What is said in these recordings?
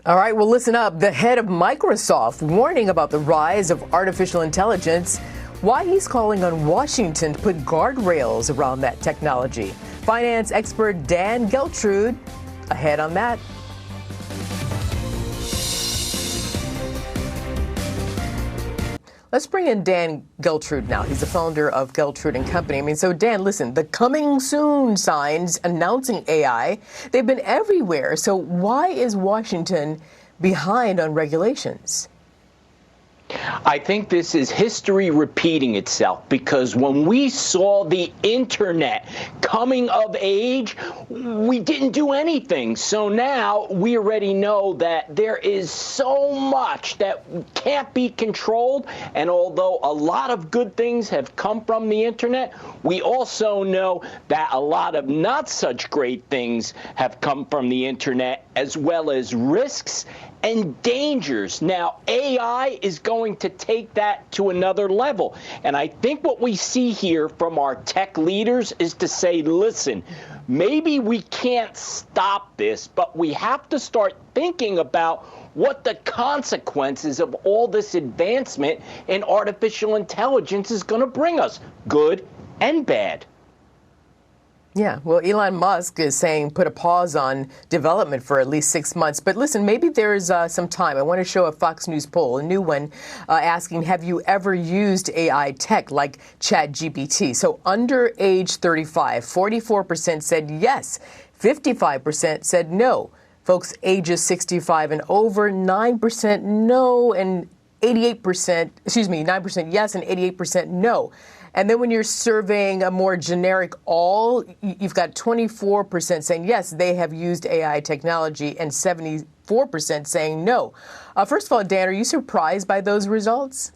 All right, well, listen up. The head of Microsoft warning about the rise of artificial intelligence, why he's calling on Washington to put guardrails around that technology. Finance expert Dan Geltrude ahead on that. Let's bring in Dan Geltrude now. He's the founder of Geltrude and Company. So Dan, listen, the coming soon signs announcing AI, they've been everywhere. So why is Washington behind on regulations? I think this is history repeating itself, because when we saw the internet coming of age, we didn't do anything. So now we already know that there is so much that can't be controlled. And although a lot of good things have come from the internet, we also know that a lot of not such great things have come from the internet, as well as risks and dangers. Now, AI is going to take that to another level. And I think what we see here from our tech leaders is to say, listen, maybe we can't stop this, but we have to start thinking about what the consequences of all this advancement in artificial intelligence is going to bring us, good and bad. Yeah, well, Elon Musk is saying put a pause on development for at least 6 months. But listen, maybe there's some time. I want to show a Fox News poll, a new one, asking, have you ever used AI tech like ChatGPT? So under age 35, 44% said yes, 55% said no. Folks ages 65 and over, 9% no, and 9% yes and 88% no. And then when you're surveying a more generic all, you've got 24% saying yes, they have used AI technology, and 74% saying no. First of all, Dan, are you surprised by those results?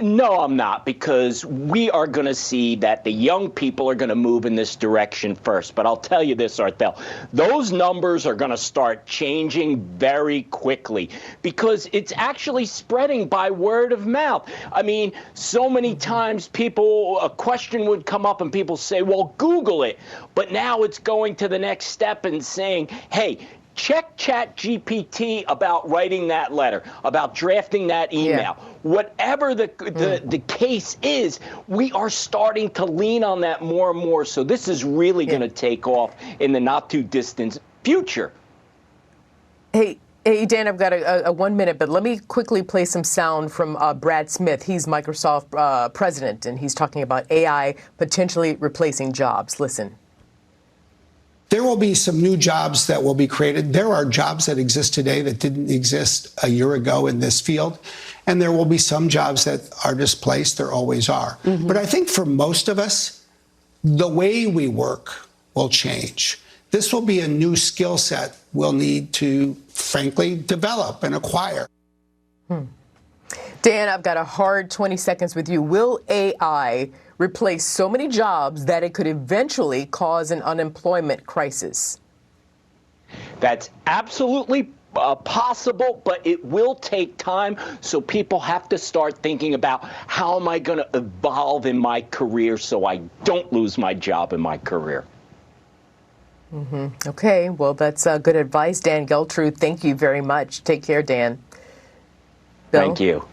No, I'm not, because we are going to see that the young people are going to move in this direction first. But I'll tell you this, Arthel, those numbers are going to start changing very quickly, because it's actually spreading by word of mouth. I mean, so many times a question would come up and people say, well, Google it. But now it's going to the next step and saying, hey, check ChatGPT about writing that letter, about drafting that email. Yeah. Whatever the case is, we are starting to lean on that more and more. So this is really going to take off in the not too distant future. Hey, Dan, I've got a 1 minute, but let me quickly play some sound from Brad Smith. He's Microsoft president, and he's talking about AI potentially replacing jobs. Listen. There will be some new jobs that will be created. There are jobs that exist today that didn't exist a year ago in this field. And there will be some jobs that are displaced. There always are. Mm-hmm. But I think for most of us, the way we work will change. This will be a new skill set we'll need to, frankly, develop and acquire. Dan, I've got a hard 20 seconds with you. Will AI replace so many jobs that it could eventually cause an unemployment crisis? That's absolutely possible, but it will take time. So people have to start thinking about, how am I going to evolve in my career so I don't lose my job in my career? Mm-hmm. Okay, well, that's good advice, Dan Geltrude. Thank you very much. Take care, Dan. Bill? Thank you.